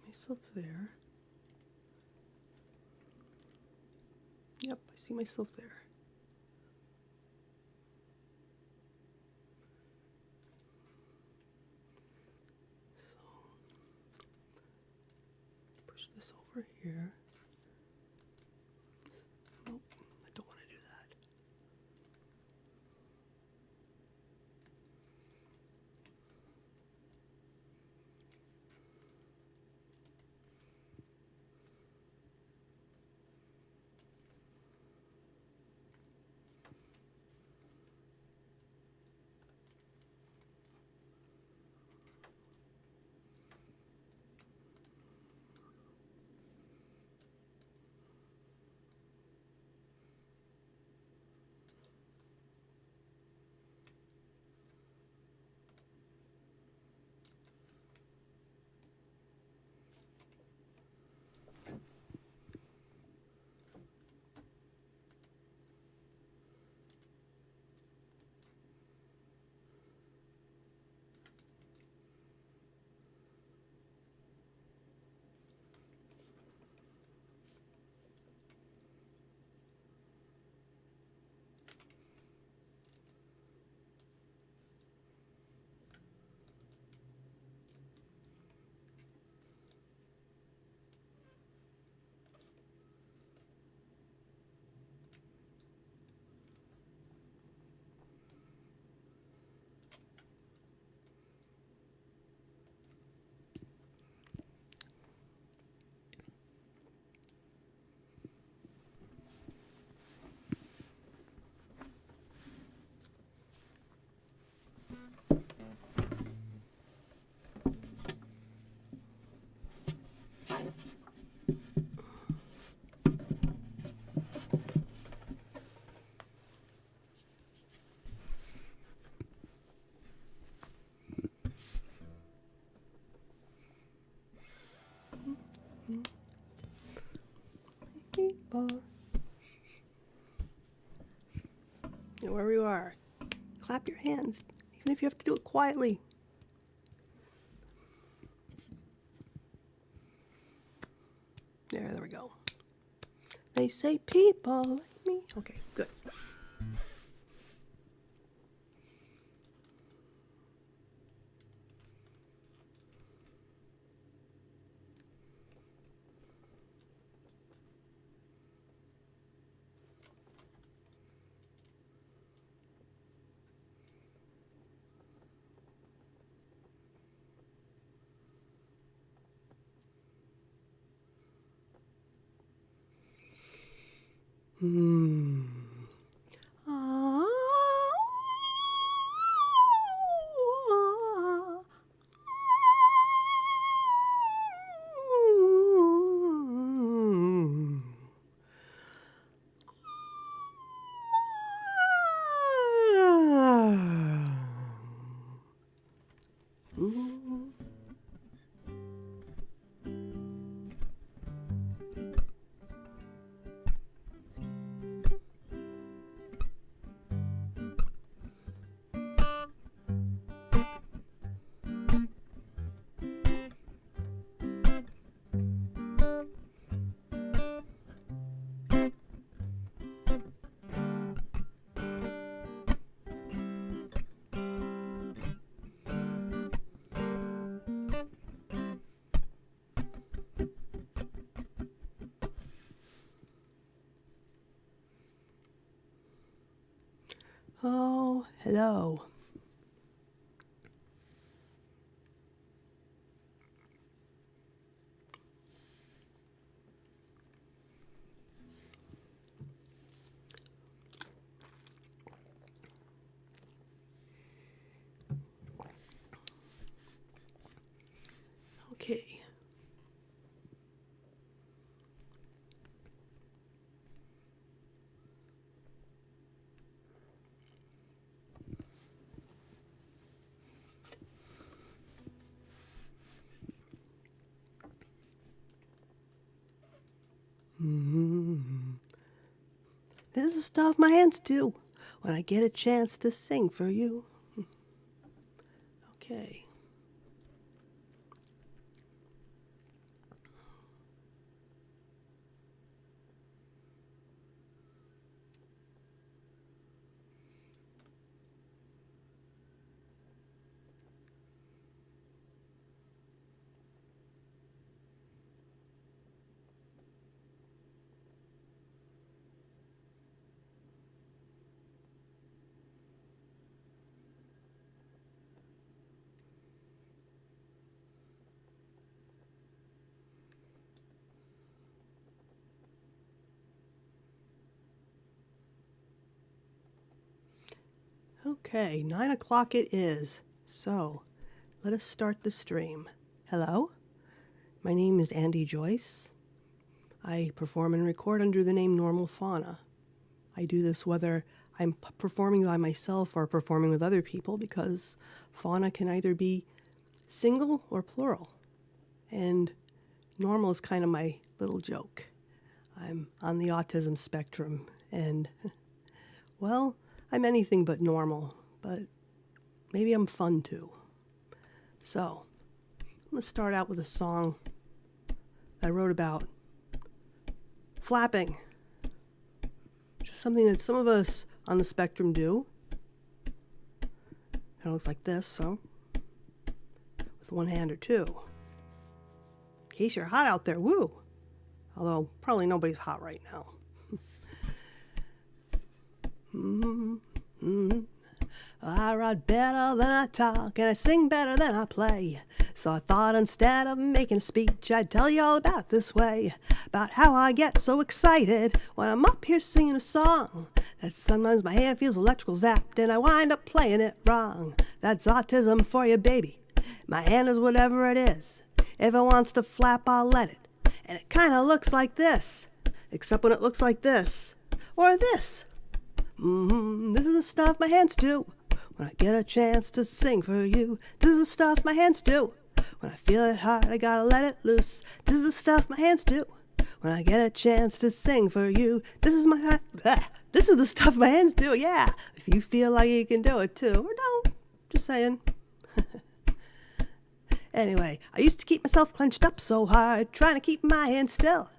myself there. Yep, I see myself there. So, push this over here. Nope, I don't want to do that. People. And wherever you are, clap your hands, even if you have to do it quietly. There we go. They say people like me. Okay, good. Ah. Oh, hello. Okay. This is stuff my hands do when I get a chance to sing for you. Okay. Okay, 9 o'clock it is. So, let us start the stream. Hello, my name is Andy Joyce. I perform and record under the name Normal Fauna. I do this whether I'm performing by myself or performing with other people because fauna can either be single or plural. And normal is kind of my little joke. I'm on the autism spectrum and, well, I'm anything but normal, but maybe I'm fun too. So, I'm going to start out with a song I wrote about flapping. Just something that some of us on the spectrum do. Kind of looks like this, so with one hand or two. In case you're hot out there, woo! Although probably nobody's hot right now. I write better than I talk, and I sing better than I play. So I thought instead of making a speech, I'd tell you all about it this way. About how I get so excited when I'm up here singing a song. That sometimes my hand feels electrical zapped, and I wind up playing it wrong. That's autism for you, baby. My hand is whatever it is. If it wants to flap, I'll let it. And it kind of looks like this. Except when it looks like this. Or this. This is the stuff my hands do when I get a chance to sing for you. This is the stuff my hands do when I feel it hard, I gotta let it loose. This is the stuff my hands do when I get a chance to sing for you. This is this is the stuff my hands do, yeah. If you feel like you can do it too, or don't, just saying. Anyway, I used to keep myself clenched up so hard, trying to keep my hands still,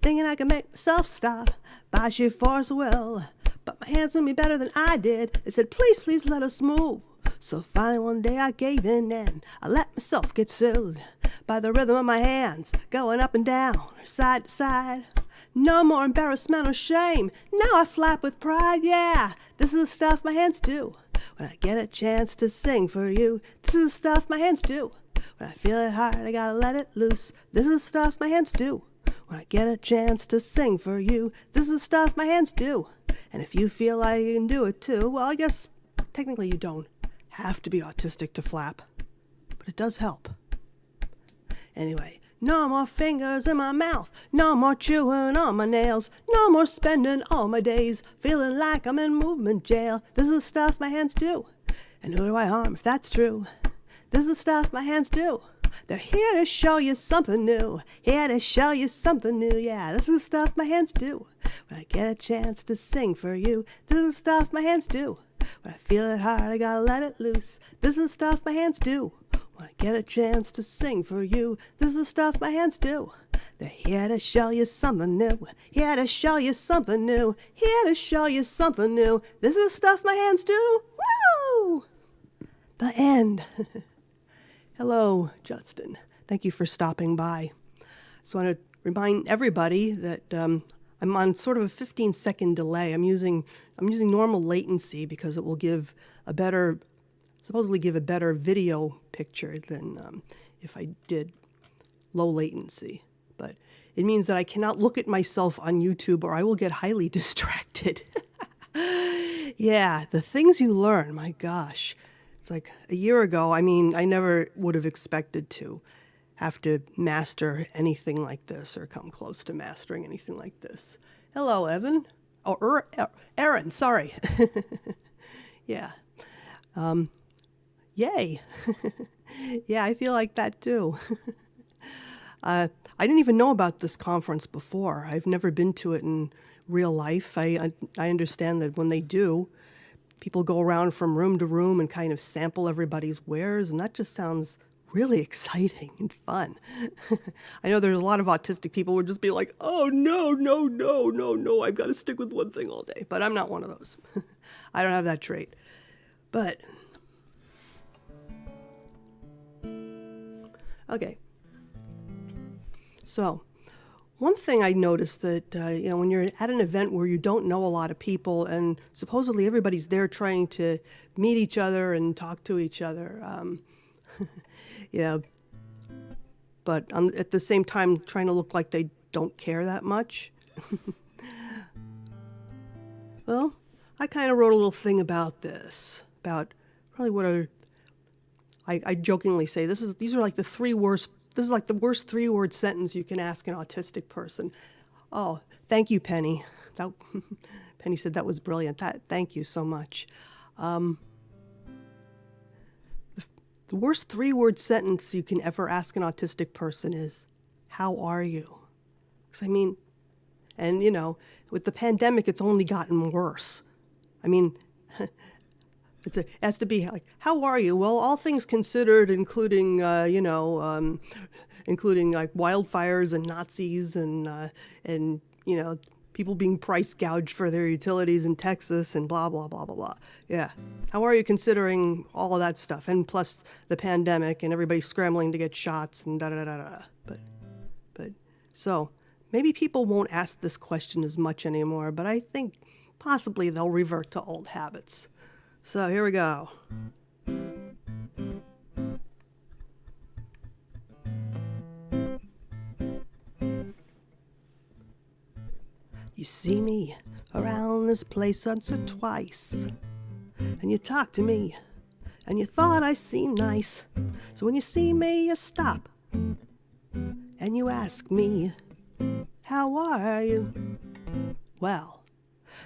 thinking I could make myself stop by sheer force of will. But my hands knew me better than I did. They said, please, please let us move. So finally one day I gave in and I let myself get soothed by the rhythm of my hands going up and down, side to side. No more embarrassment or shame. Now I flap with pride, yeah. This is the stuff my hands do when I get a chance to sing for you. This is the stuff my hands do when I feel it hard, I gotta let it loose. This is the stuff my hands do when I get a chance to sing for you. This is the stuff my hands do. And if you feel like you can do it too, well, I guess technically you don't have to be autistic to flap, but it does help. Anyway, no more fingers in my mouth, no more chewing on my nails, no more spending all my days feeling like I'm in movement jail. This is the stuff my hands do. And who do I harm if that's true? This is the stuff my hands do. They're here to show you something new. Here to show you something new, yeah. This is the stuff my hands do when I get a chance to sing for you. This is the stuff my hands do when I feel it hard, I gotta let it loose. This is the stuff my hands do when I get a chance to sing for you. This is the stuff my hands do. They're here to show you something new. Here to show you something new. Here to show you something new. This is the stuff my hands do. Woo! The end. Hello, Justin. Thank you for stopping by. I just want to remind everybody that I'm on sort of a 15-second delay. I'm using normal latency because it will supposedly give a better video picture than if I did low latency. But it means that I cannot look at myself on YouTube or I will get highly distracted. Yeah, the things you learn, my gosh. It's like a year ago, I never would have expected to have to master anything like this or come close to mastering anything like this. Hello, Evan. Oh, Aaron, sorry. Yeah. Yay. Yeah, I feel like that too. I didn't even know about this conference before. I've never been to it in real life. I understand that when they do, people go around from room to room and kind of sample everybody's wares, and that just sounds really exciting and fun. I know there's a lot of autistic people who would just be like, oh, no, I've got to stick with one thing all day. But I'm not one of those. I don't have that trait. But, okay. So, one thing I noticed that, when you're at an event where you don't know a lot of people and supposedly everybody's there trying to meet each other and talk to each other, but at the same time trying to look like they don't care that much. Well, I kind of wrote a little thing about this, about probably what are, I jokingly say, these are like the three worst, this is like the worst 3-word sentence you can ask an autistic person. Oh, thank you, Penny. Penny said that was brilliant. Thank you so much. The worst 3-word sentence you can ever ask an autistic person is, how are you? Because I mean, and you know, with the pandemic, it's only gotten worse. I mean, it has to be like, how are you? Well, all things considered, including, including like wildfires and Nazis and you know, people being price gouged for their utilities in Texas and blah, blah, blah, blah, blah. Yeah. How are you considering all of that stuff? And plus the pandemic and everybody scrambling to get shots and da-da-da-da-da. But, so maybe people won't ask this question as much anymore, but I think possibly they'll revert to old habits. So here we go. You see me around this place once or twice, and you talk to me, and you thought I seemed nice. So when you see me, you stop, and you ask me, how are you? Well,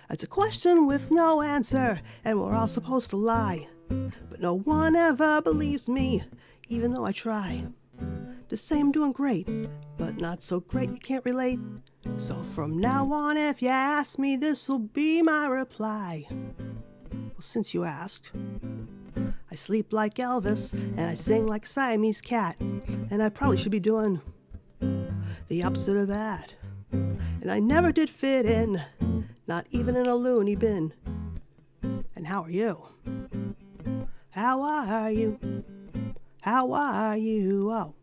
that's a question with no answer, and we're all supposed to lie. But no one ever believes me, even though I try. To say I'm doing great, but not so great you can't relate. So from now on, if you ask me, this will be my reply. Well, since you asked, I sleep like Elvis, and I sing like a Siamese cat, and I probably should be doing the opposite of that. And I never did fit in, not even in a loony bin. And how are you? How are you? How are you? Oh,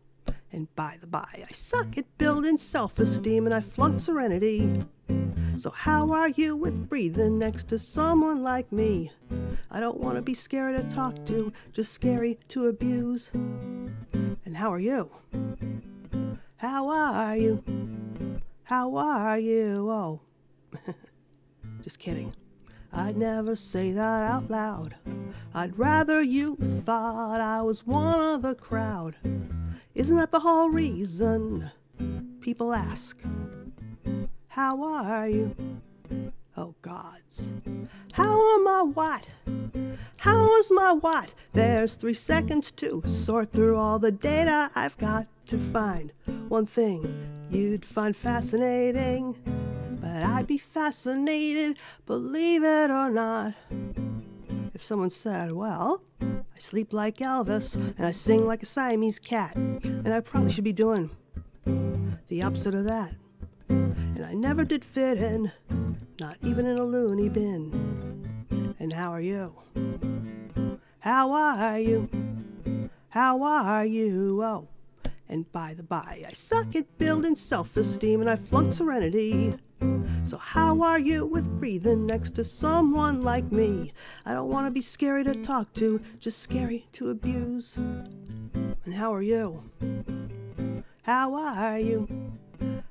and by the by, I suck at building self-esteem and I flunk serenity. So how are you with breathing next to someone like me? I don't want to be scary to talk to, just scary to abuse. And how are you? How are you? How are you? Oh. Just kidding. I'd never say that out loud. I'd rather you thought I was one of the crowd. Isn't that the whole reason people ask, how are you? Oh, gods. How am I what? How is my what? There's 3 seconds to sort through all the data I've got to find one thing you'd find fascinating. But I'd be fascinated, believe it or not, if someone said, well, I sleep like Elvis, and I sing like a Siamese cat, and I probably should be doing the opposite of that. And I never did fit in, not even in a loony bin. And how are you? How are you? How are you? Oh, and by the by, I suck at building self-esteem and I flunk serenity. So how are you with breathing next to someone like me? I don't want to be scary to talk to, just scary to abuse. And how are you? How are you?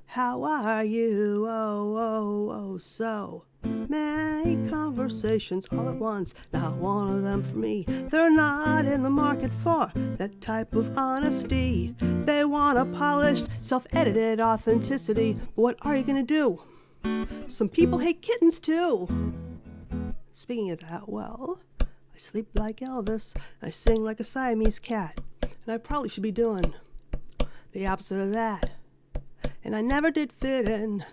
How are you? Oh, oh, oh, so many conversations all at once. Not one of them for me. They're not in the market for that type of honesty. They want a polished, self-edited authenticity. But what are you gonna do? Some people hate kittens too. Speaking of that, well, I sleep like Elvis, I sing like a Siamese cat, and I probably should be doing the opposite of that. And I never did fit in,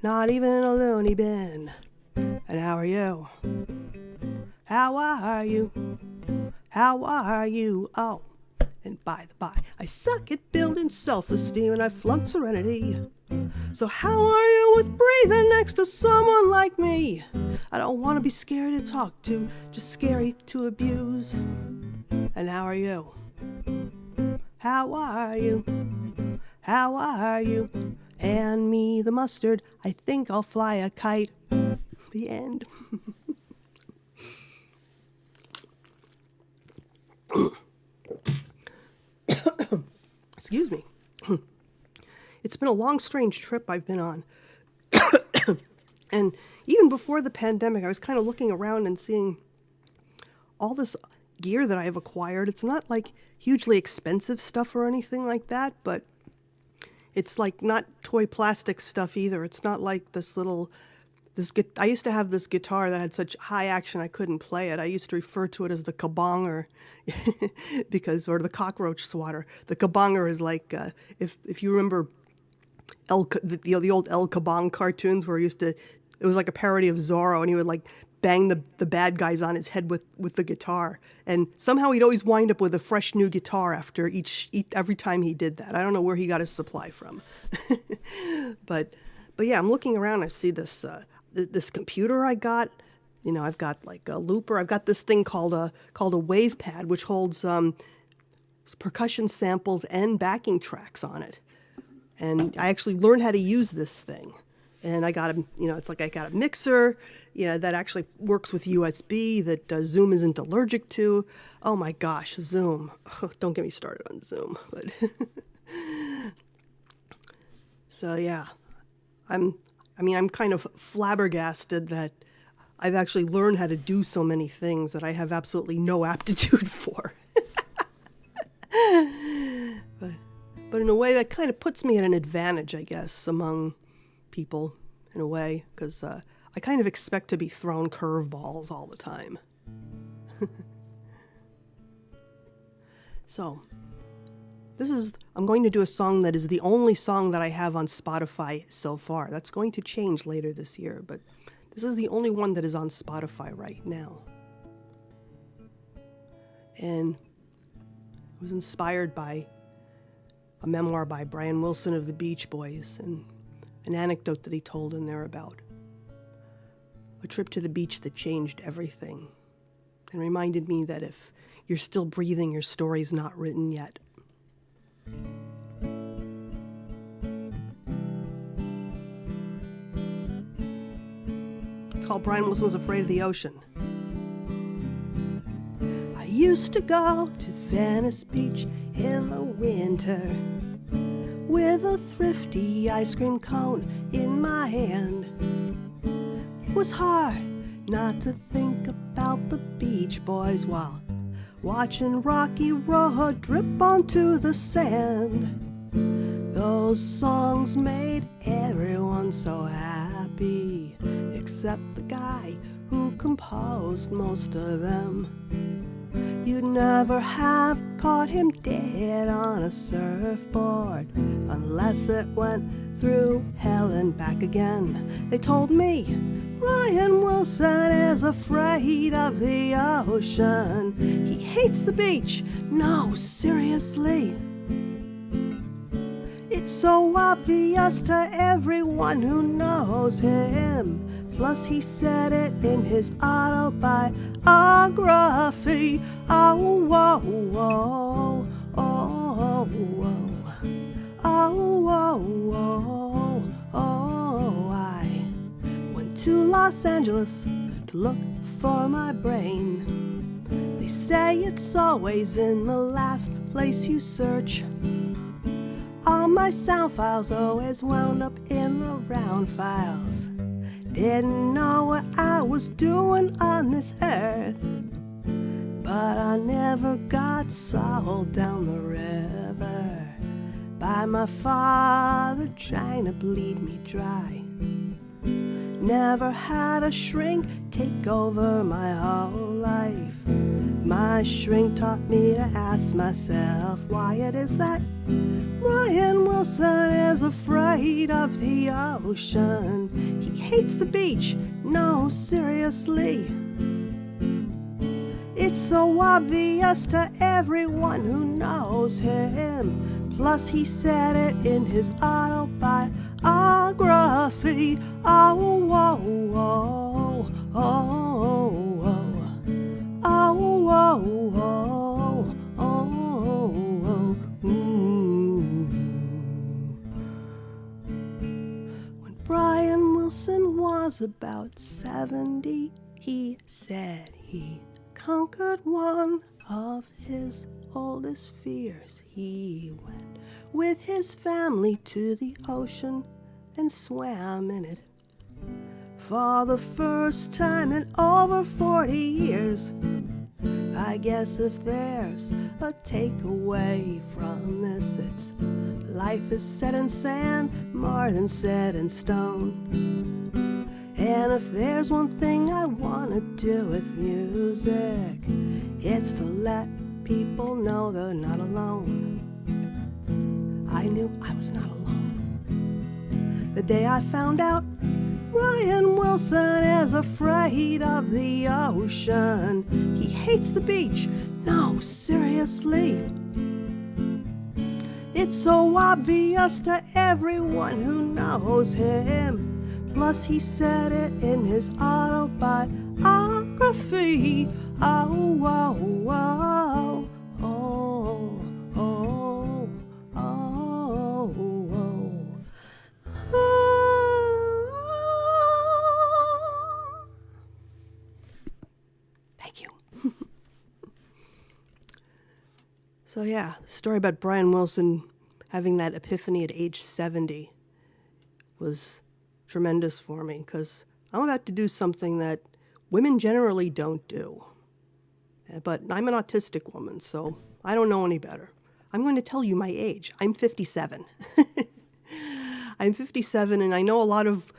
not even in a loony bin. And how are you? How are you? How are you? Oh, and by the by, I suck at building self-esteem and I flunk serenity. So how are you with breathing next to someone like me? I don't want to be scary to talk to, just scary to abuse. And how are you? How are you? How are you? Hand me the mustard, I think I'll fly a kite. The end. Excuse me. It's been a long, strange trip I've been on. And even before the pandemic, I was kind of looking around and seeing all this gear that I have acquired. It's not like hugely expensive stuff or anything like that, but it's like not toy plastic stuff either. It's not like I used to have this guitar that had such high action I couldn't play it. I used to refer to it as the kabonger or the cockroach swatter. The kabonger is like, if you remember the old El Kabong cartoons where it was like a parody of Zorro, and he would like bang the bad guys on his head with the guitar, and somehow he'd always wind up with a fresh new guitar after every time he did that. I don't know where he got his supply from. but yeah, I'm looking around. I see this computer I got. I've got like a looper. I've got this thing called a wave pad, which holds percussion samples and backing tracks on it. And I actually learned how to use this thing. And I got it's like I got a mixer, that actually works with USB that Zoom isn't allergic to. Oh my gosh, Zoom. Don't get me started on Zoom. But so yeah, I'm kind of flabbergasted that I've actually learned how to do so many things that I have absolutely no aptitude for. But in a way that kind of puts me at an advantage, I guess, among people in a way, because I kind of expect to be thrown curveballs all the time. So, I'm going to do a song that is the only song that I have on Spotify so far. That's going to change later this year, but this is the only one that is on Spotify right now. And it was inspired by a memoir by Brian Wilson of the Beach Boys, and an anecdote that he told in there about a trip to the beach that changed everything, and reminded me that if you're still breathing, your story's not written yet. It's called Brian Wilson's Afraid of the Ocean. I used to go to Venice Beach in the winter with a thrifty ice cream cone in my hand. It was hard not to think about the Beach Boys while watching Rocky Road drip onto the sand. Those songs made everyone so happy, except the guy who composed most of them. You'd never have caught him dead on a surfboard unless it went through hell and back again. They told me Brian Wilson is afraid of the ocean. He hates the beach. No, seriously. It's so obvious to everyone who knows him. Plus he said it in his autobiography. Oh, whoa, whoa, oh, whoa, oh, whoa, whoa, oh. I went to Los Angeles to look for my brain. They say it's always in the last place you search. All my sound files always wound up in the round files. Didn't know what I was doing on this earth, but I never got sold down the river by my father trying to bleed me dry. Never had a shrink take over my whole life. My shrink taught me to ask myself why it is that Brian Wilson is afraid of the ocean. He hates the beach. No, seriously. It's so obvious to everyone who knows him. Plus he said it in his autobiography. Oh, whoa, whoa, oh, whoa, oh, whoa, whoa, oh, whoa. When Brian Wilson was about 70, he said he conquered one of his oldest fears. He went with his family to the ocean and swam in it for the first time in over 40 years. I guess if there's a takeaway from this, it's life is set in sand, more than set in stone. And if there's one thing I want to do with music, it's to let people know they're not alone. I knew I was not alone the day I found out Brian Wilson is afraid of the ocean. He hates the beach. No, seriously. It's so obvious to everyone who knows him. Plus, he said it in his autobiography. Oh, oh, oh, oh, oh, oh, oh. Thank you. So yeah, the story about Brian Wilson having that epiphany at age 70 was tremendous for me, because I'm about to do something that women generally don't do. But I'm an autistic woman, so I don't know any better. I'm going to tell you my age. I'm 57. I'm 57, and I know a lot of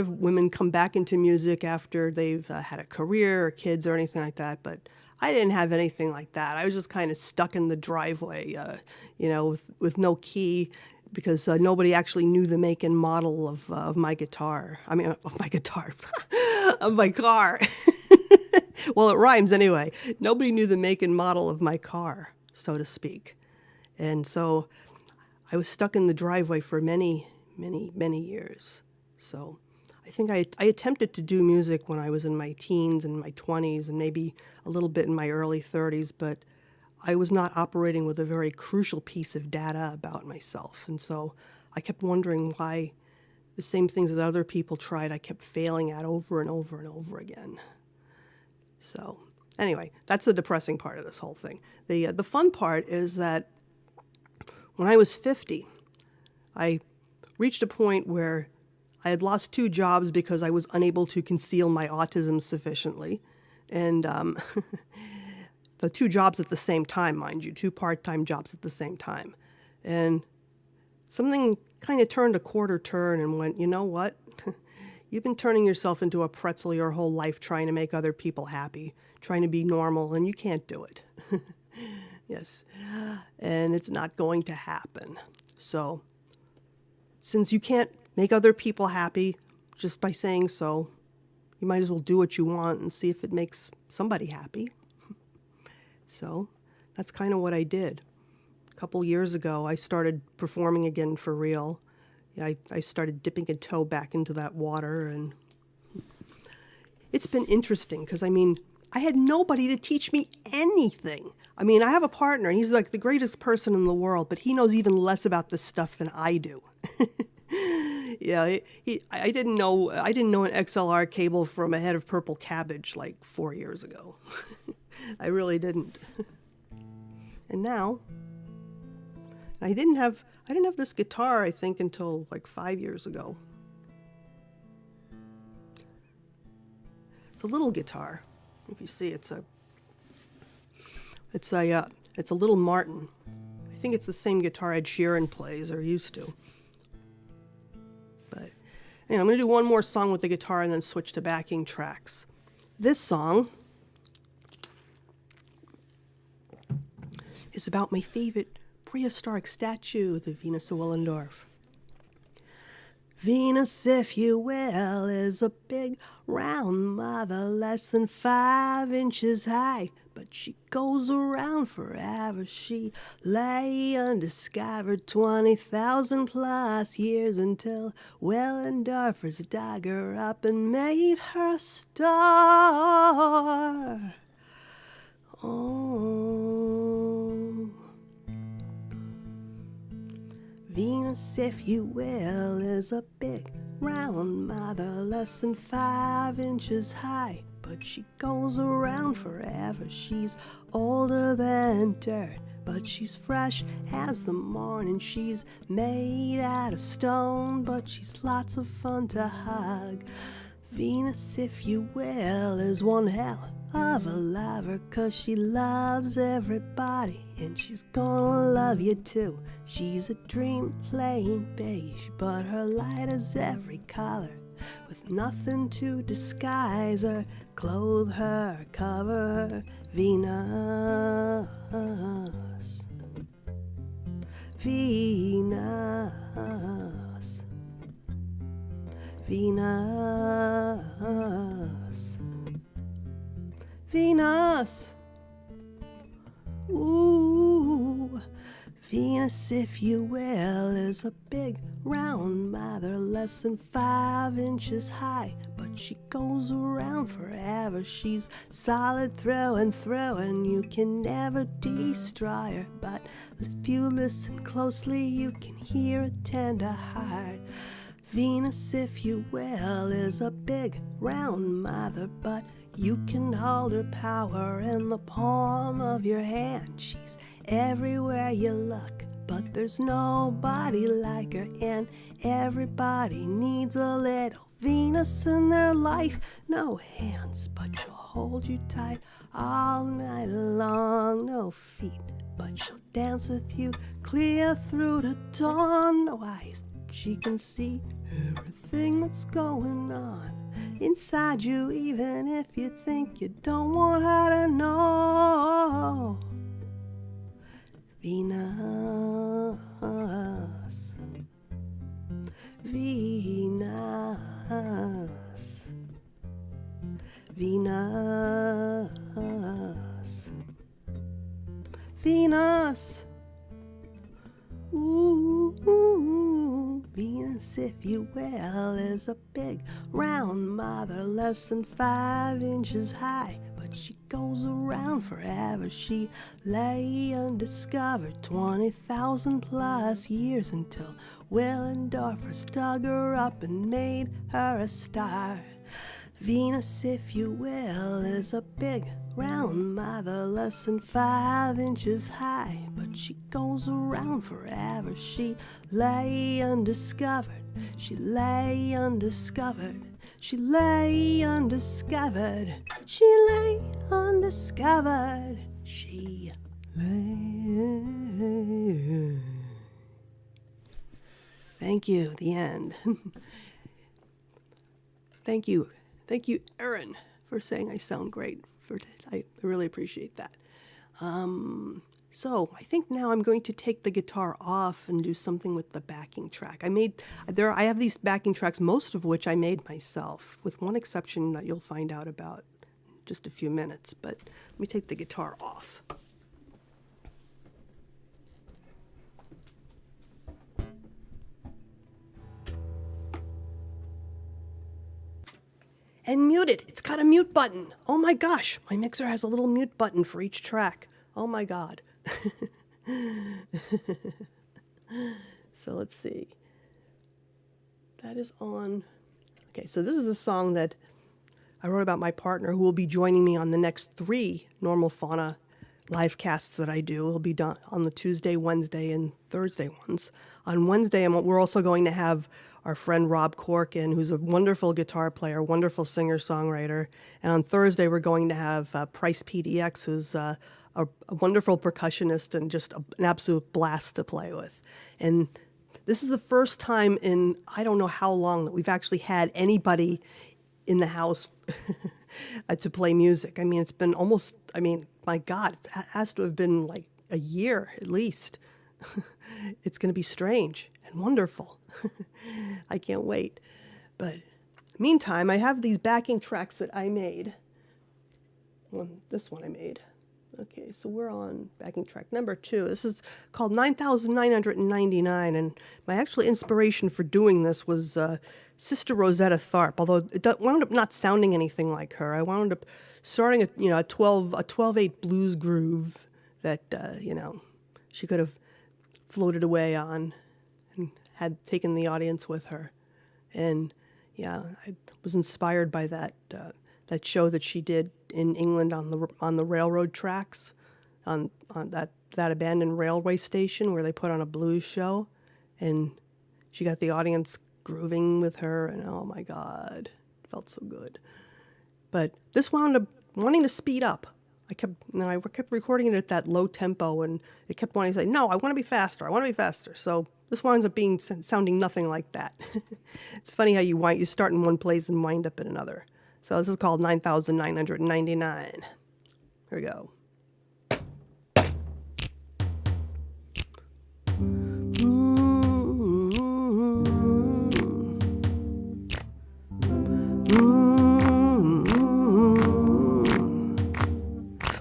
women come back into music after they've had a career or kids or anything like that, but I didn't have anything like that. I was just kind of stuck in the driveway, with no key, because nobody actually knew the make and model of my guitar. I mean, of my guitar, of my car. Well, it rhymes anyway. Nobody knew the make and model of my car, so to speak. And so I was stuck in the driveway for many, many, many years. So I think I attempted to do music when I was in my teens and my 20s and maybe a little bit in my early 30s, but I was not operating with a very crucial piece of data about myself. And so I kept wondering why the same things that other people tried, I kept failing at over and over and over again. So anyway, that's the depressing part of this whole thing. The fun part is that when I was 50, I reached a point where I had lost 2 jobs because I was unable to conceal my autism sufficiently. And the 2 jobs at the same time, mind you, 2 part-time jobs at the same time. And something kind of turned a quarter turn and went, you know what? You've been turning yourself into a pretzel your whole life trying to make other people happy, trying to be normal, and you can't do it. Yes. And it's not going to happen. So since you can't make other people happy just by saying so, you might as well do what you want and see if it makes somebody happy. So that's kind of what I did. A couple years ago, I started performing again for real. I started dipping a toe back into that water, and it's been interesting because, I had nobody to teach me anything. I have a partner, and he's like the greatest person in the world, but he knows even less about this stuff than I do. Yeah, I didn't know an XLR cable from a head of purple cabbage like 4 years ago. I really didn't. And now, I didn't have this guitar, I think, until like 5 years ago. It's a little guitar. If you see, it's a little Martin. I think it's the same guitar Ed Sheeran plays or used to. But anyway, I'm going to do one more song with the guitar and then switch to backing tracks. This song is about my favorite prehistoric statue, the Venus of Willendorf. Venus, if you will, is a big round mother less than 5 inches high, but she goes around forever. She lay undiscovered 20,000 plus years until Willendorfers dug her up and made her a star. Oh, Venus, if you will, is a big round mother less than 5 inches high, but she goes around forever. She's older than dirt, but she's fresh as the morning. She's made out of stone, but she's lots of fun to hug. Venus, if you will, is one hell of a lover, 'cause she loves everybody, and she's gonna love you too. She's a dream playing beige, but her light is every color, with nothing to disguise her, clothe her, cover her. Venus, Venus, Venus, Venus. Ooh, Venus, if you will, is a big round mother, less than 5 inches high, but she goes around forever. She's solid through and through, and you can never destroy her. But if you listen closely, you can hear a tender heart. Venus, if you will, is a big round mother, but you can hold her power in the palm of your hand. She's everywhere you look, but there's nobody like her, and everybody needs a little Venus in their life. No hands, but she'll hold you tight all night long. No feet, but she'll dance with you clear through the dawn. No eyes, she can see everything that's going on inside you, even if you think you don't want her to know. Venus, Venus, Venus, Venus. Ooh, Venus, if you will, is a big round mother, less than 5 inches high, but she goes around forever. She lay undiscovered 20,000 plus years until Willendorfers dug her up and made her a star. Venus, if you will, is a big round mother, less than 5 inches high, but she goes around forever. She lay undiscovered, she lay undiscovered, she lay undiscovered, she lay undiscovered, she lay. Thank you, the end. Thank you, Erin, for saying I sound great. I really appreciate that. So I think now I'm going to take the guitar off and do something with the backing track. I have these backing tracks, most of which I made myself, with one exception that you'll find out about in just a few minutes. But let me take the guitar off. And mute it. It's got a mute button. Oh my gosh, my mixer has a little mute button for each track. Oh my God. So let's see. That is on. Okay, so this is a song that I wrote about my partner, who will be joining me on the next 3 Normal Fauna live casts that I do. It'll be done on the Tuesday, Wednesday, and Thursday ones. On Wednesday, we're also going to have our friend Rob Corkin, who's a wonderful guitar player, wonderful singer-songwriter. And on Thursday, we're going to have Price PDX, who's a wonderful percussionist and just an absolute blast to play with. And this is the first time in I don't know how long that we've actually had anybody in the house to play music. I mean, it's been almost, my God, it has to have been like a year at least. It's going to be strange and wonderful. I can't wait. But meantime, I have these backing tracks that I made. This one I made. Okay, so we're on backing track number 2. This is called 9,999, and my actual inspiration for doing this was Sister Rosetta Tharpe, although it wound up not sounding anything like her. I wound up starting a 12/8 blues groove that she could have floated away on and had taken the audience with her. And yeah, I was inspired by that show that she did in England on the railroad tracks. on that abandoned railway station where they put on a blues show, and she got the audience grooving with her, and oh my God, it felt so good. But this wound up wanting to speed up. I kept recording it at that low tempo, and it kept wanting to say, no, I want to be faster. I want to be faster. So this winds up sounding nothing like that. It's funny how you start in one place and wind up in another. So this is called 9,999. Here we go.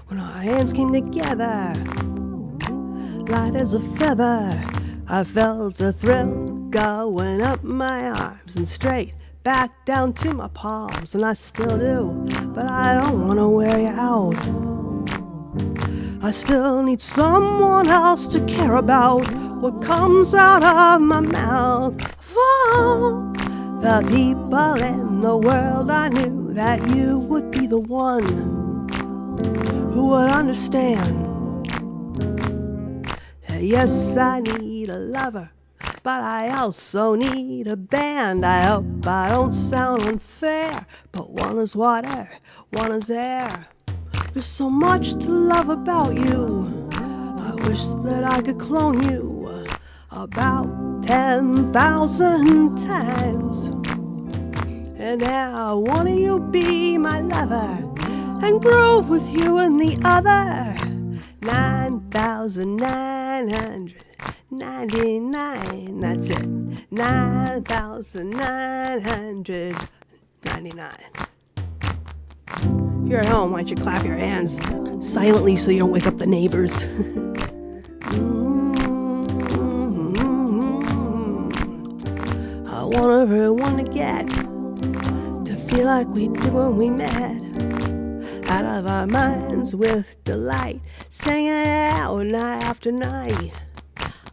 When our hands came together, light as a feather, I felt a thrill going up my arms and straight back down to my palms, and I still do, but I don't want to wear you out. I still need someone else to care about what comes out of my mouth. For the people in the world, I knew that you would be the one who would understand that yes, I need a lover, but I also need a band. I hope I don't sound unfair, but one is water, one is air. There's so much to love about you. I wish that I could clone you about 10,000 times. And now one of you be my lover and groove with you in the other. 9,999, that's it. 9,999. If you're at home, why don't you clap your hands silently so you don't wake up the neighbors? I want everyone to get to feel like we did when we met, out of our minds with delight, singing it out night after night.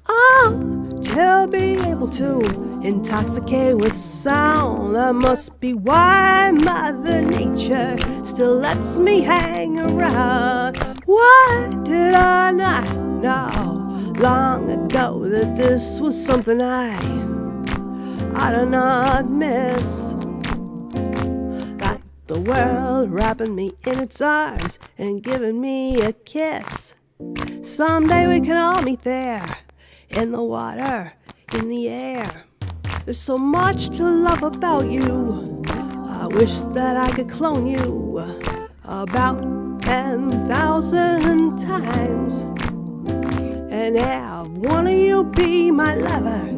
Oh, to be able to intoxicate with sound, that must be why Mother Nature still lets me hang around. Why did I not know long ago that this was something I do not miss? Like the world wrapping me in its arms and giving me a kiss. Someday we can all meet there, in the water, in the air. There's so much to love about you. I wish that I could clone you about 10,000 times and have one of you be my lover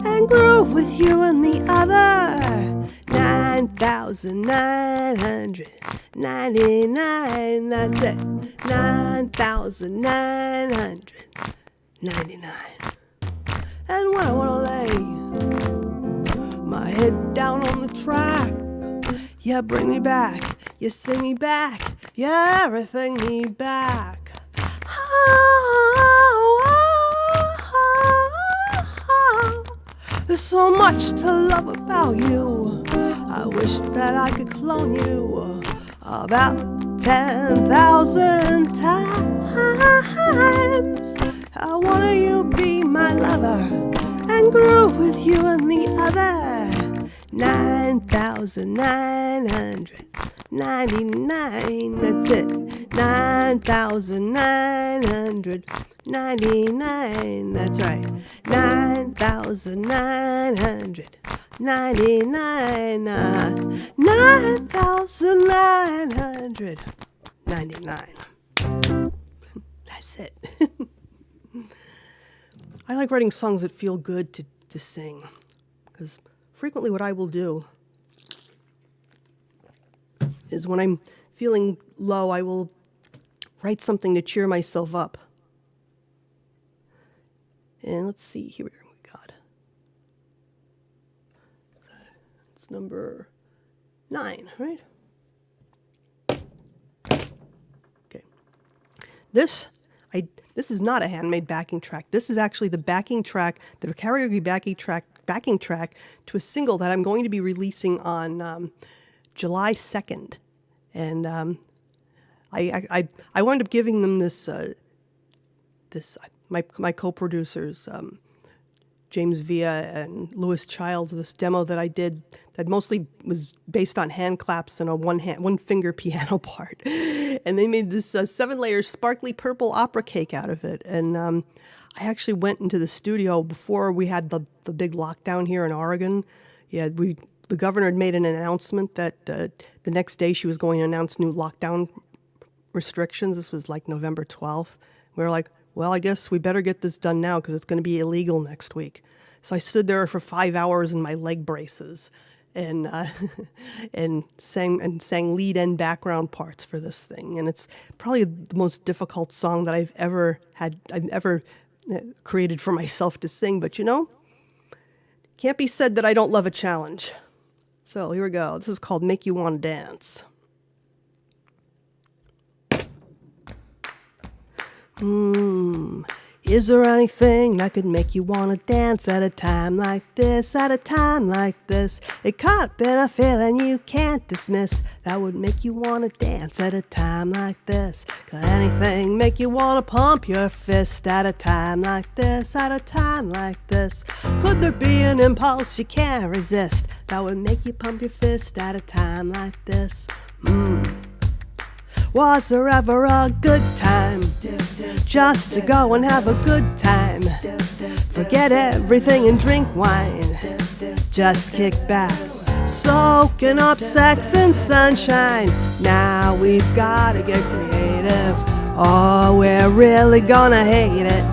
and groove with you in the other. 9,999, that's it. 9,999. And when I wanna lay my head down on the track, yeah, bring me back, you sing me back, yeah, everything me back. There's so much to love about you. I wish that I could clone you about 10,000 times. I wanna you be my lover and groove with you in the other. 9,999, that's it. 9,999, that's right. 9,999, 9,999. That's it. I like writing songs that feel good to sing, because frequently what I will do is when I'm feeling low, I will write something to cheer myself up. And let's see, here we got. It's number 9, right? Okay. This is not a handmade backing track. This is actually the backing track, the karaoke backing track to a single that I'm going to be releasing on July 2nd. And I wound up giving them this my co-producers, James Villa and Louis Childs, this demo that I did that mostly was based on hand claps and a one finger piano part. And they made this 7-layer sparkly purple opera cake out of it. And I actually went into the studio before we had the big lockdown here in Oregon. Yeah, the governor had made an announcement that the next day she was going to announce new lockdown restrictions. This was like November 12th. We were like, well, I guess we better get this done now because it's going to be illegal next week. So I stood there for 5 hours in my leg braces and and sang lead and background parts for this thing. And it's probably the most difficult song that I've ever created for myself to sing. But can't be said that I don't love a challenge. So here we go. This is called Make You Wanna Dance. Is there anything that could make you want to dance at a time like this, at a time like this? It caught up in a feeling you can't dismiss that would make you want to dance at a time like this. Could anything make you want to pump your fist at a time like this, at a time like this? Could there be an impulse you can't resist that would make you pump your fist at a time like this? Was there ever a good time just to go and have a good time? Forget everything and drink wine. Just kick back, soaking up sex and sunshine. Now we've gotta get creative, or we're really gonna hate it.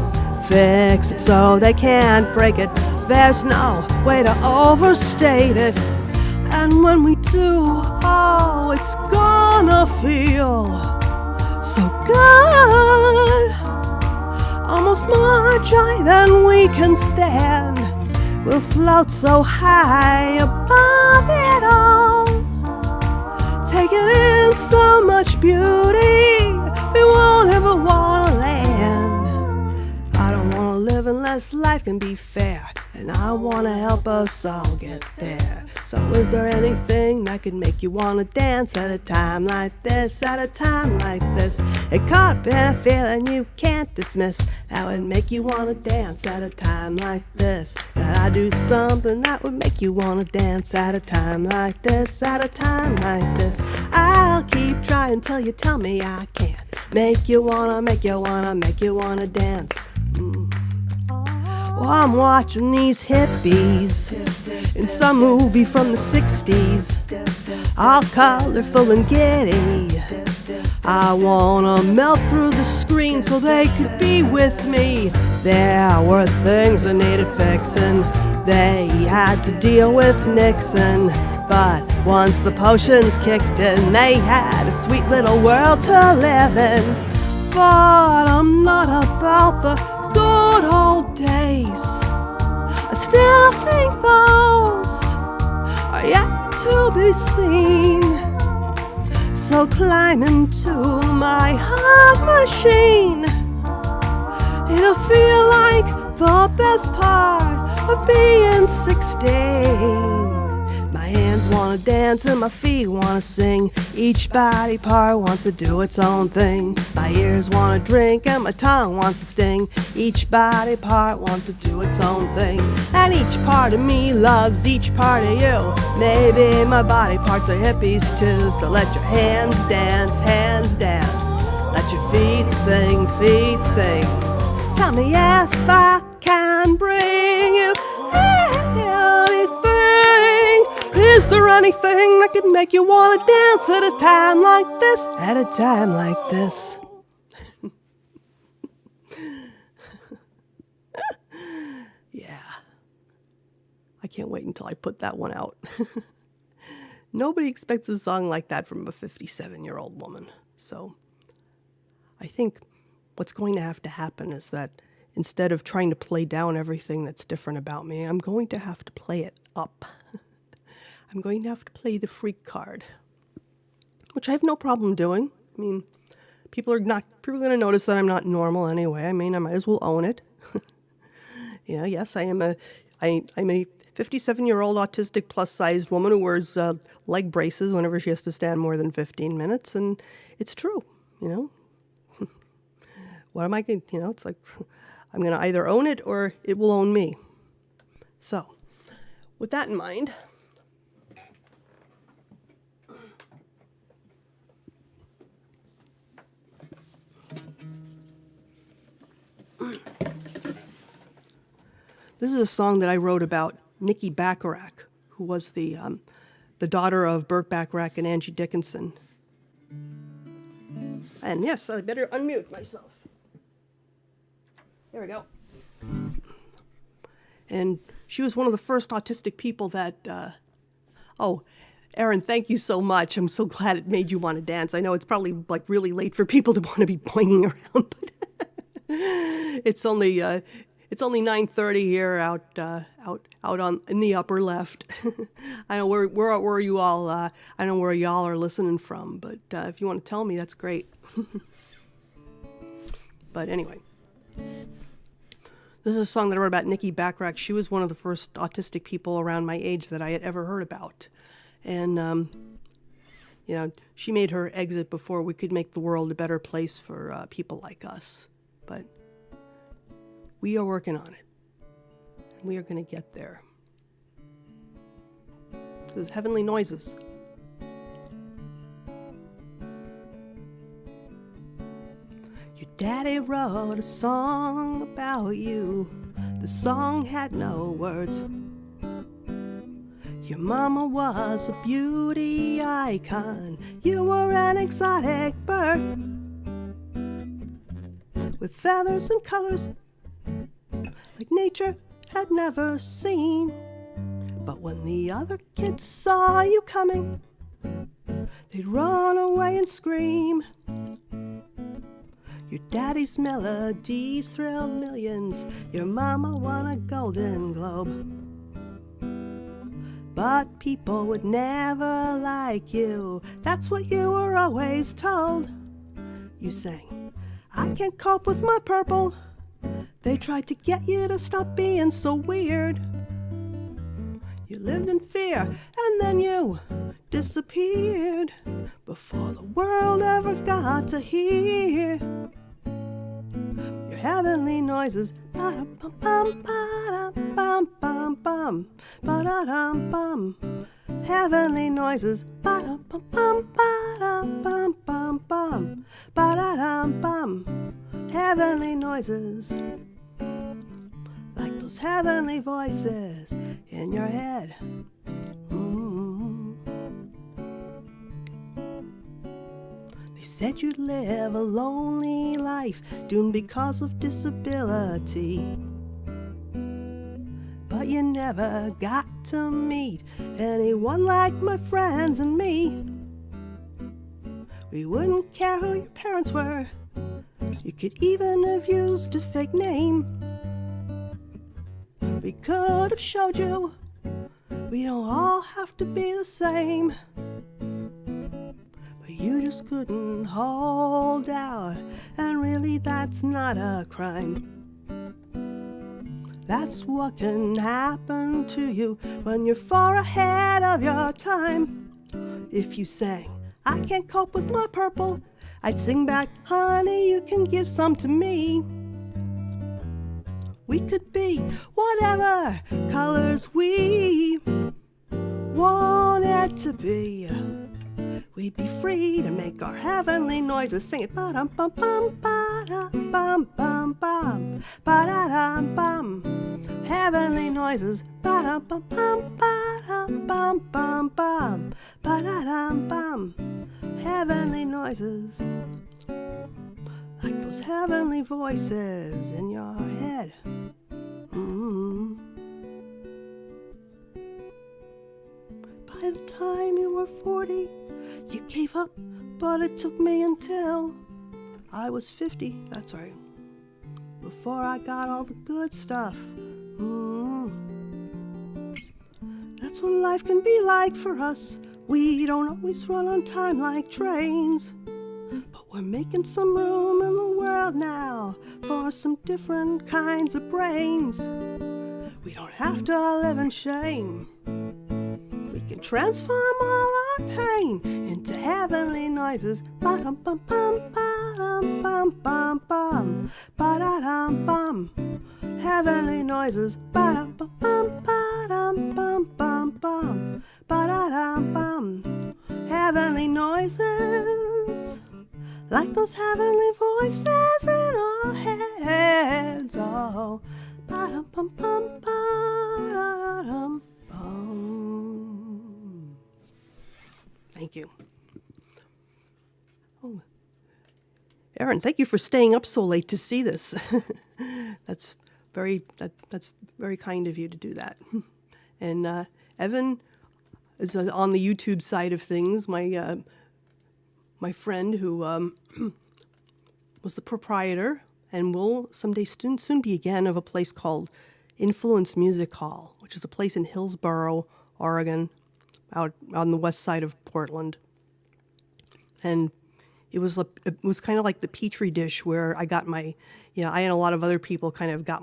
Fix it so they can't break it. There's no way to overstate it. And when we do, oh, it's gonna feel so good. Almost more joy than we can stand. We'll float so high above it all, taking in so much beauty we won't ever wanna land. I don't wanna live unless life can be fair, and I wanna help us all get there. So is there anything that could make you wanna dance at a time like this, at a time like this? It caught up in a feeling you can't dismiss that would make you wanna dance at a time like this. That I do something that would make you wanna dance at a time like this, at a time like this. I'll keep trying till you tell me I can't. Make you wanna, make you wanna, make you wanna dance. Well, I'm watching these hippies in some movie from the 60s, all colorful and giddy. I wanna melt through the screen so they could be with me. There were things that needed fixing. They had to deal with Nixon. But once the potions kicked in, they had a sweet little world to live in. But I'm not about the good old days. I still think those are yet to be seen. So climb into my heart machine. It'll feel like the best part of being 16. My hands wanna dance and my feet wanna sing. Each body part wants to do its own thing. My ears wanna drink and my tongue wants to sting. Each body part wants to do its own thing. And each part of me loves each part of you. Maybe my body parts are hippies too. So let your hands dance, hands dance. Let your feet sing, feet sing. Tell me if I can bring you anything. Is there anything that could make you want to dance at a time like this? At a time like this. Yeah. I can't wait until I put that one out. Nobody expects a song like that from a 57-year-old woman. So I think what's going to have to happen is that instead of trying to play down everything that's different about me, I'm going to have to play it up. I'm going to have to play the freak card, which I have no problem doing. I mean, people are going to notice that I'm not normal anyway. I mean, I might as well own it. Yes, I'm a 57-year-old autistic plus-sized woman who wears leg braces whenever she has to stand more than 15 minutes, and it's true, what am I going to, it's like I'm going to either own it or it will own me. So, with that in mind, this is a song that I wrote about Nikki Bacharach, who was the daughter of Burt Bacharach and Angie Dickinson. And yes, I better unmute myself. There we go. And she was one of the first autistic people that, Erin, thank you so much. I'm so glad it made you want to dance. I know it's probably like really late for people to want to be pointing around, but it's only 9:30 here out in the upper left. I know where you all I know where y'all are listening from, but if you want to tell me, that's great. But anyway, this is a song that I wrote about Nikki Bacharach. She was one of the first autistic people around my age that I had ever heard about, and she made her exit before we could make the world a better place for people like us. But we are working on it. We are going to get there. There's Heavenly Noises. Your daddy wrote a song about you. The song had no words. Your mama was a beauty icon. You were an exotic bird with feathers and colors like nature had never seen. But when the other kids saw you coming, they'd run away and scream. Your daddy's melodies thrilled millions. Your mama won a Golden Globe. But people would never like you. That's what you were always told. You sang, I can't cope with my purple. They tried to get you to stop being so weird. You lived in fear, and then you disappeared before the world ever got to hear your heavenly noises. Ba-da-bum-bum, ba-da-bum-bum-bum, ba-da-dum-bum. Heavenly noises. Ba-da-bum-bum, ba-da-bum-bum-bum, ba-da-dum-bum. Heavenly noises. Like those heavenly voices in your head. They said you'd live a lonely life, doomed because of disability. But you never got to meet anyone like my friends and me. We wouldn't care who your parents were. You could even have used a fake name. We could have showed you we don't all have to be the same. But you just couldn't hold out, and really that's not a crime. That's what can happen to you when you're far ahead of your time. If you sang, I can't cope with my purple, I'd sing back, honey, you can give some to me. We could be whatever colors we wanted to be. We'd be free to make our heavenly noises. Sing it, ba-dum-bum-bum, ba-dum-bum-bum-bum, ba-da-dum-bum. Heavenly noises, ba-dum-bum-bum, ba-dum-bum-bum-bum, ba-da-dum-bum. Heavenly noises. Like those heavenly voices in your head. By the time you were 40, you gave up, but it took me until I was 50, that's right, before I got all the good stuff. That's what life can be like for us. We don't always run on time like trains, but we're making some room in the world now for some different kinds of brains. We don't have to live in shame. We can transform all our pain into heavenly noises. Ba-dum-bum-bum-bum. ba-dum, bum, bum, bum, ba-da-dum, bum. Heavenly noises, ba-dum, bum, ba-dum, bum, bum, bum, ba-da-dum, bum. Heavenly noises, like those heavenly voices in our heads. Oh, ba-dum, bum, bum, ba-da-dum, bum. Thank you. Oh, Erin, thank you for staying up so late to see this. That's very kind of you to do that. And Evan is on the YouTube side of things. My friend who was the proprietor and will someday soon be again of a place called Influence Music Hall, which is a place in Hillsboro, Oregon, out on the west side of Portland. And it was kind of like the Petri dish where I got I and a lot of other people kind of got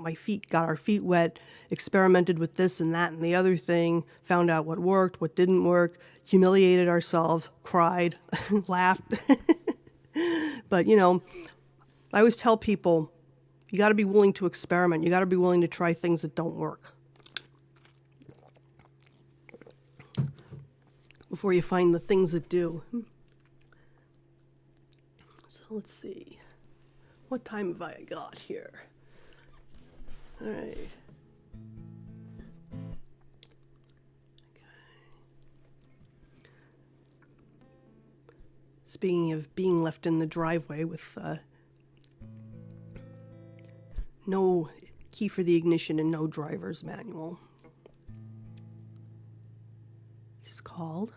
our feet wet, experimented with this and that and the other thing, found out what worked, what didn't work, humiliated ourselves, cried, laughed. But, I always tell people, you got to be willing to experiment. You got to be willing to try things that don't work before you find the things that do. Let's see. What time have I got here? All right. Okay. Speaking of being left in the driveway with no key for the ignition and no driver's manual. This is called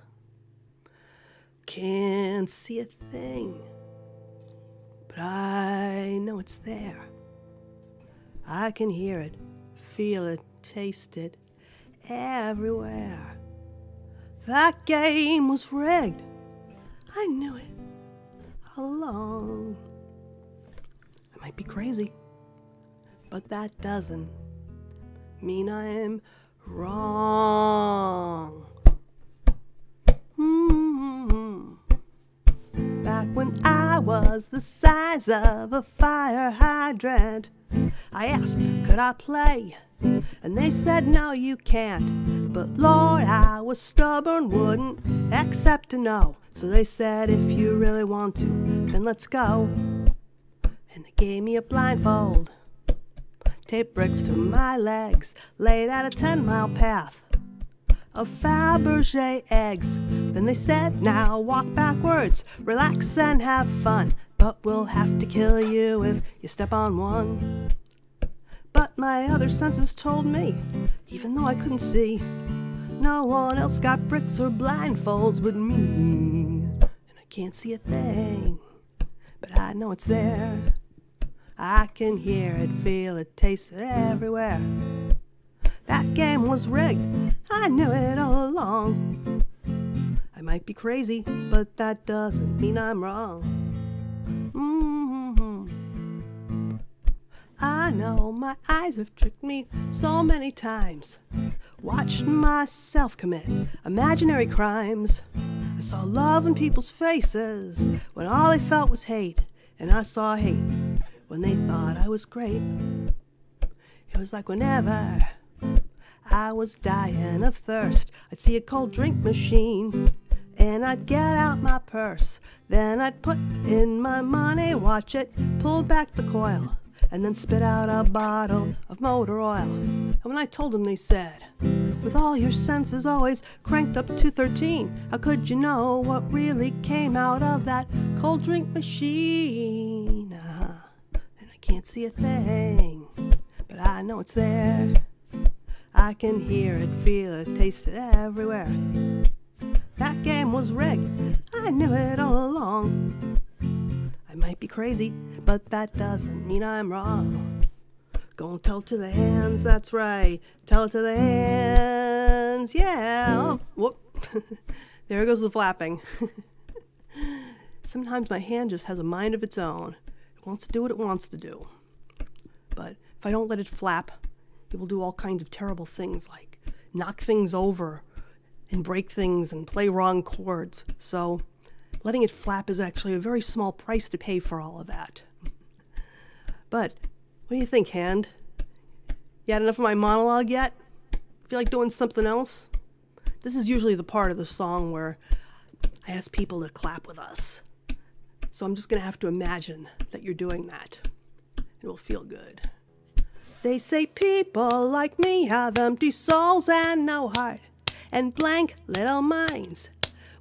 Can't See a Thing. But I know it's there. I can hear it, feel it, taste it, everywhere. That game was rigged. I knew it all along. I might be crazy, but that doesn't mean I'm wrong. Back when I was the size of a fire hydrant, I asked, could I play? And they said, no, you can't. But Lord, I was stubborn, wouldn't accept a no. So they said, if you really want to, then let's go. And they gave me a blindfold, taped bricks to my legs, laid out a 10-mile path of Fabergé eggs. Then they said, now walk backwards, relax and have fun, but we'll have to kill you if you step on one. But my other senses told me, even though I couldn't see, no one else got bricks or blindfolds but me. And I can't see a thing, but I know it's there. I can hear it, feel it, taste it everywhere. That game was rigged, I knew it all along. I might be crazy, but that doesn't mean I'm wrong. I know my eyes have tricked me so many times. Watched myself commit imaginary crimes. I saw love in people's faces when all they felt was hate. And I saw hate when they thought I was great. It was like whenever I was dying of thirst, I'd see a cold drink machine, and I'd get out my purse. Then I'd put in my money, watch it, pull back the coil, and then spit out a bottle of motor oil. And when I told them, they said, with all your senses always cranked up to 13, how could you know what really came out of that cold drink machine? And I can't see a thing, but I know it's there. I can hear it, feel it, taste it everywhere. That game was rigged, I knew it all along. I might be crazy, but that doesn't mean I'm wrong. Gonna tell it to the hands, that's right. Tell it to the hands, yeah. Oh, whoop. There goes the flapping. Sometimes my hand just has a mind of its own. It wants to do what it wants to do. But if I don't let it flap, it will do all kinds of terrible things, like knock things over and break things and play wrong chords. So letting it flap is actually a very small price to pay for all of that. But what do you think, Hand? You had enough of my monologue yet? Feel like doing something else? This is usually the part of the song where I ask people to clap with us. So I'm just going to have to imagine that you're doing that. It will feel good. They say people like me have empty souls and no heart and blank little minds.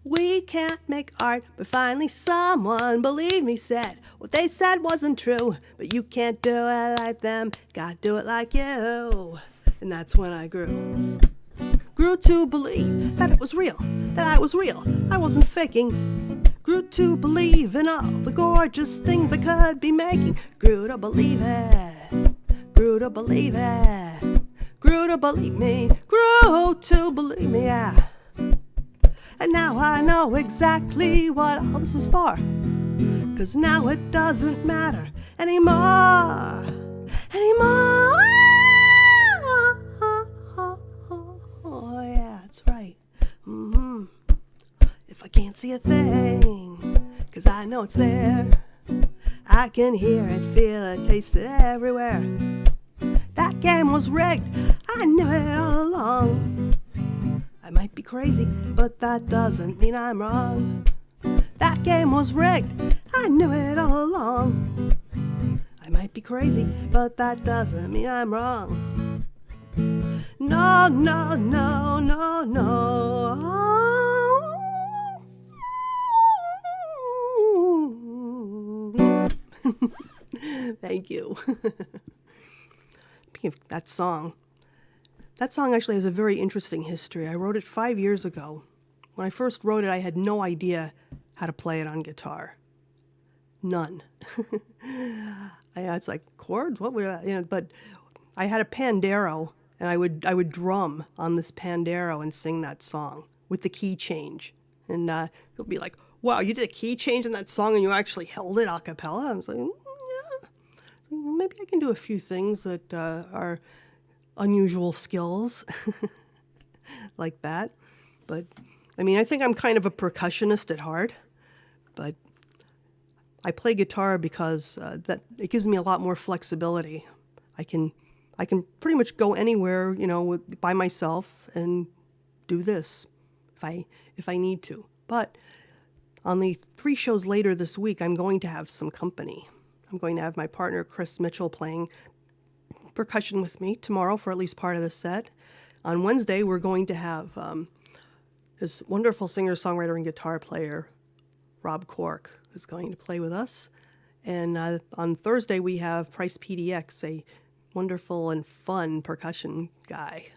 We can't make art, but finally someone, believe me, said what they said wasn't true. But you can't do it like them, gotta do it like you. And that's when I grew to believe that it was real, that I was real, I wasn't faking. Grew to believe in all the gorgeous things I could be making. Grew to believe it, grew to believe it, grew to believe me, grew to believe me, yeah. And now I know exactly what all this is for, 'cause now it doesn't matter anymore. Oh yeah, that's right. If I can't see a thing, 'cause I know it's there, I can hear it, feel it, taste it everywhere. That game was rigged, I knew it all along. I might be crazy, but that doesn't mean I'm wrong. That game was rigged, I knew it all along. I might be crazy, but that doesn't mean I'm wrong. No, no, no, no, no. Thank you. Speaking of that song actually has a very interesting history. I wrote it 5 years ago. When I first wrote it, I had no idea how to play it on guitar. None. It's like chords. What were that? But I had a pandero, and I would drum on this pandero and sing that song with the key change. And it'll be like, "Wow, you did a key change in that song, and you actually held it a cappella." I was like, "Yeah, maybe I can do a few things that are unusual skills like that." But I mean, I think I'm kind of a percussionist at heart, but I play guitar because that it gives me a lot more flexibility. I can pretty much go anywhere, by myself and do this if I need to. But on the 3 shows later this week, I'm going to have some company. I'm going to have my partner Chris Mitchell playing percussion with me tomorrow for at least part of the set. On Wednesday, we're going to have this wonderful singer-songwriter and guitar player, Rob Cork, is going to play with us. And on Thursday, we have Price PDX, a wonderful and fun percussion guy.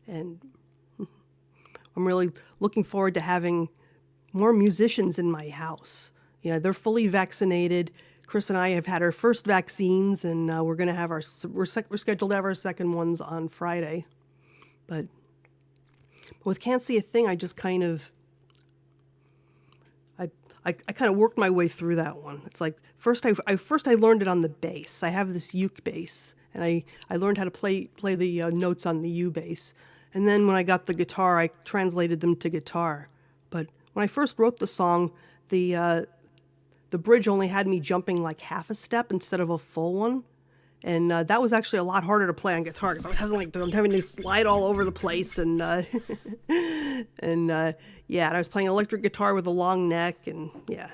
And I'm really looking forward to having more musicians in my house. They're fully vaccinated. Chris and I have had our first vaccines, and we're going to have we're scheduled to have our second ones on Friday. But with Can't See a Thing, I just kind of I kind of worked my way through that one. It's like first I learned it on the bass. I have this uke bass, and I learned how to play the notes on the U bass. And then when I got the guitar, I translated them to guitar. But when I first wrote the song, the bridge only had me jumping like half a step instead of a full one. And that was actually a lot harder to play on guitar because I'm having to slide all over the place. And and I was playing electric guitar with a long neck. And yeah,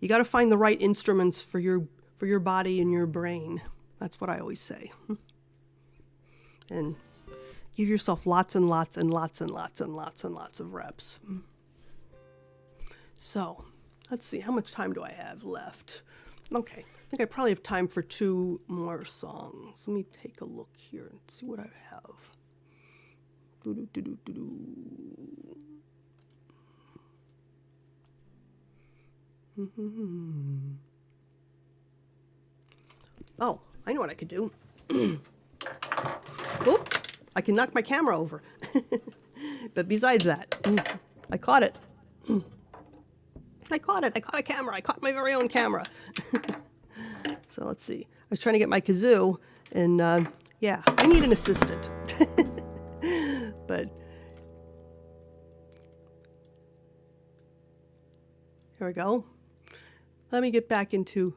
you got to find the right instruments for your body and your brain. That's what I always say. And give yourself lots and lots and lots and lots and lots and lots of reps. So let's see, how much time do I have left? Okay, I think I probably have time for 2 more songs. Let me take a look here and see what I have. Oh, I know what I could do. Oop, I can knock my camera over. But besides that, I caught it. I caught a camera. I caught my very own camera. So let's see. I was trying to get my kazoo, and I need an assistant. But Here we go. Let me get back into,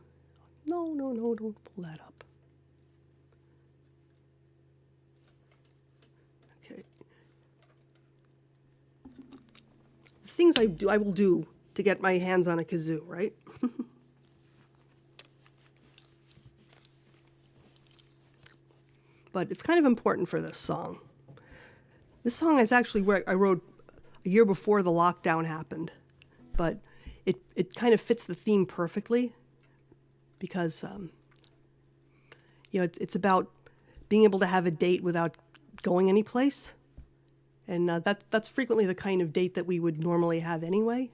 no, don't pull that up. Okay. The things I will do to get my hands on a kazoo, right? But it's kind of important for this song. This song is actually where I wrote a year before the lockdown happened, but it kind of fits the theme perfectly because, it's about being able to have a date without going anyplace. And that's frequently the kind of date that we would normally have anyway.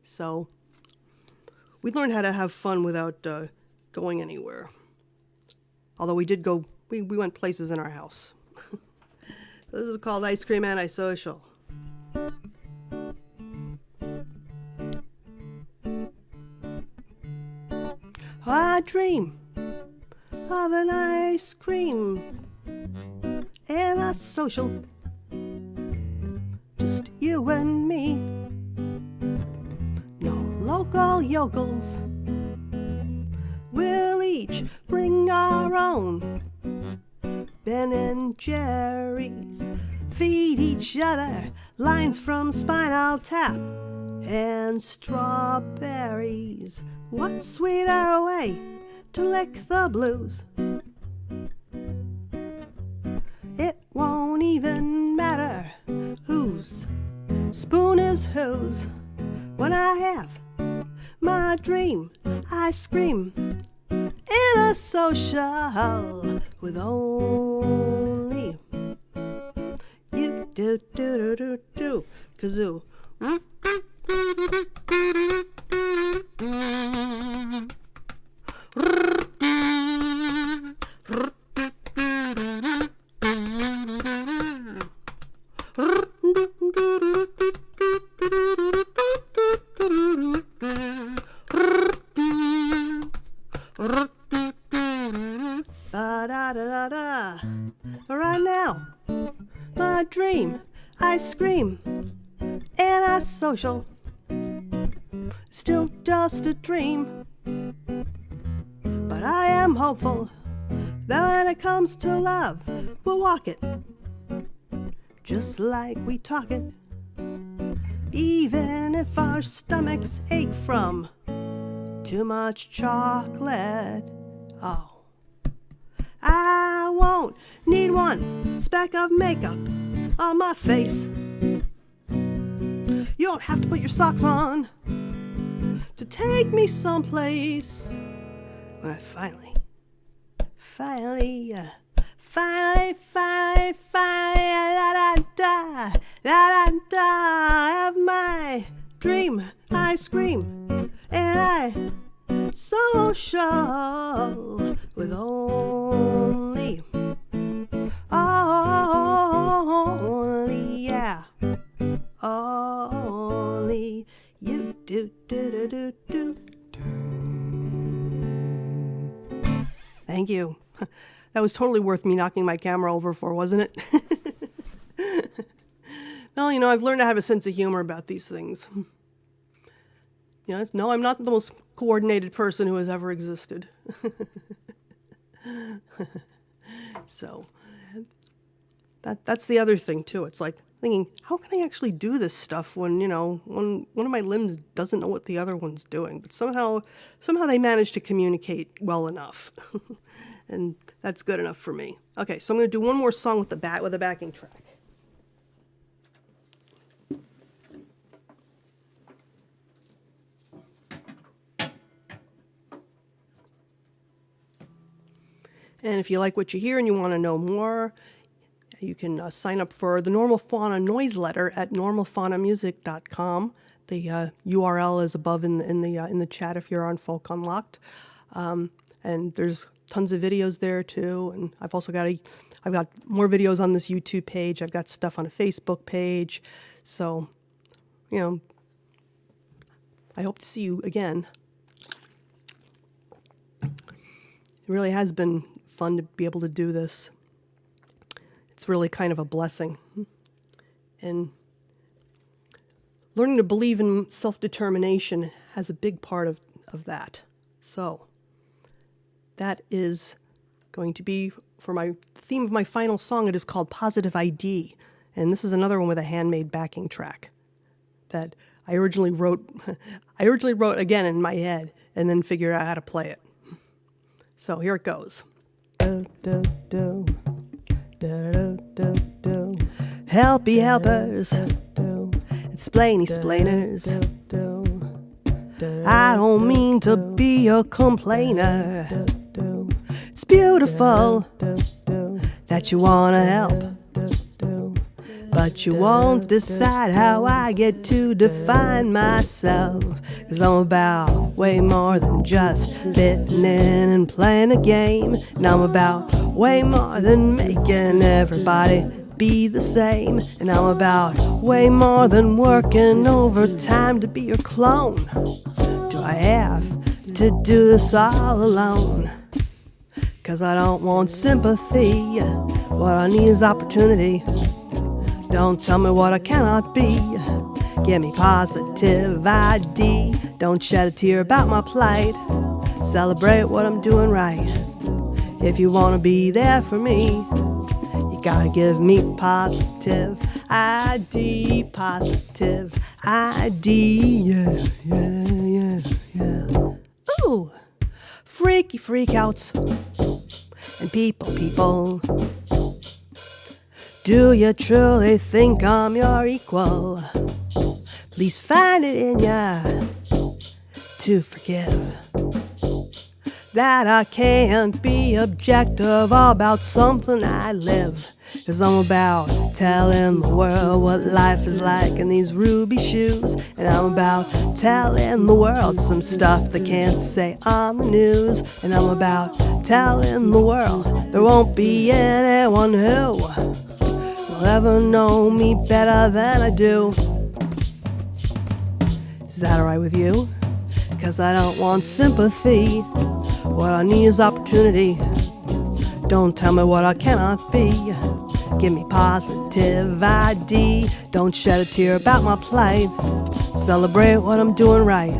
So we learned how to have fun without going anywhere. Although we did go, we went places in our house. So this is called Ice Cream Antisocial. I dream of an ice cream antisocial. Just you and me. No local yokels. We'll each bring our own Ben and Jerry's. Feed each other lines from Spinal Tap and strawberries. What sweeter way to lick the blues? It won't even matter whose spoon is whose when I have my dream ice cream in a social with only you do do do do do kazoo. Ba-da-da-da-da. Right now, my dream ice cream antisocial. Still just a dream, but I am hopeful that when it comes to love, we'll walk it just like we talk it. Even if our stomachs ache from too much chocolate. Oh, I won't need one speck of makeup on my face. You don't have to put your socks on to take me someplace. When I finally, have my dream ice cream and I social with only, yeah, only you do do do do do. Thank you. That was totally worth me knocking my camera over for, wasn't it? Well, I've learned to have a sense of humor about these things. No, I'm not the most coordinated person who has ever existed. So, that's the other thing, too. It's like thinking, how can I actually do this stuff when one of my limbs doesn't know what the other one's doing? But somehow they manage to communicate well enough. And that's good enough for me. Okay, so I'm going to do one more song with a backing track. And if you like what you hear and you want to know more, you can sign up for the Normal Fauna noise letter at normalfaunamusic.com. The URL is above in the chat if you're on Folk Unlocked. And there's tons of videos there too. And I've got more videos on this YouTube page. I've got stuff on a Facebook page. So, I hope to see you again. It really has been fun to be able to do this. It's really kind of a blessing. And learning to believe in self-determination has a big part of that. So that is going to be for my theme of my final song. It is called Positive ID. And this is another one with a handmade backing track that I originally wrote again in my head and then figured out how to play it. So here it goes. Do, do, do. Do, do, do, do. Helpy helpers, explainy explainers. I don't mean to be a complainer. It's beautiful that you want to help, but you won't decide how I get to define myself. 'Cause I'm about way more than just fitting in and playing a game. And I'm about way more than making everybody be the same. And I'm about way more than working overtime to be your clone. Do I have to do this all alone? 'Cause I don't want sympathy. What I need is opportunity. Don't tell me what I cannot be. Give me positive ID. Don't shed a tear about my plight. Celebrate what I'm doing right. If you want to be there for me, you gotta give me positive ID. Positive ID. Yeah, yeah, yeah, yeah. Ooh, freaky freakouts and people. Do you truly think I'm your equal? Please find it in ya to forgive that I can't be objective about something I live. 'Cause I'm about telling the world what life is like in these ruby shoes. And I'm about telling the world some stuff they can't say on the news. And I'm about telling the world there won't be anyone who will ever know me better than I do. Is that alright with you? 'Cause I don't want sympathy. What I need is opportunity. Don't tell me what I cannot be. Give me positive ID. Don't shed a tear about my plight. Celebrate what I'm doing right.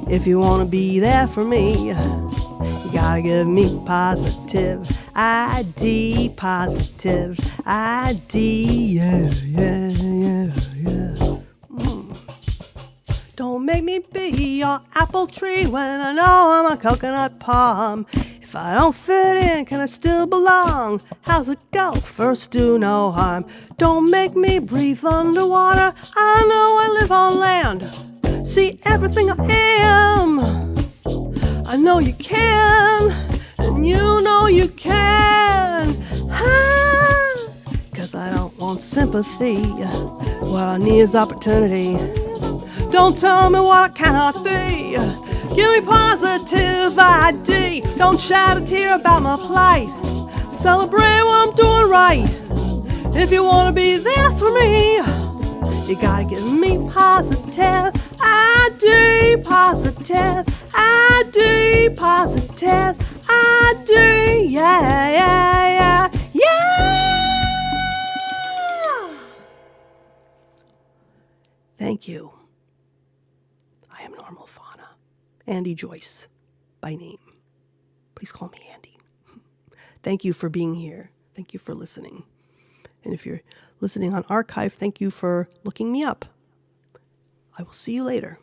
If you want to be there for me, you gotta give me positive ID. Positive ID. Yeah, yeah, yeah, yeah. Don't make me be your apple tree when I know I'm a coconut palm. If I don't fit in, can I still belong? How's it go? First do no harm. Don't make me breathe underwater. I know I live on land. See everything I am. I know you can, and you know you can. 'Cause I don't want sympathy. What I need is opportunity. Don't tell me what I cannot be. Give me positive ID. Don't shed a tear about my plight. Celebrate what I'm doing right. If you want to be there for me, you gotta give me positive ID. Positive ID. Positive ID. Yeah, yeah, yeah, yeah. Thank you. I am Normal Fauna. Andy Joyce by name. Please call me Andy. Thank you for being here. Thank you for listening. And if you're listening on archive, thank you for looking me up. I will see you later.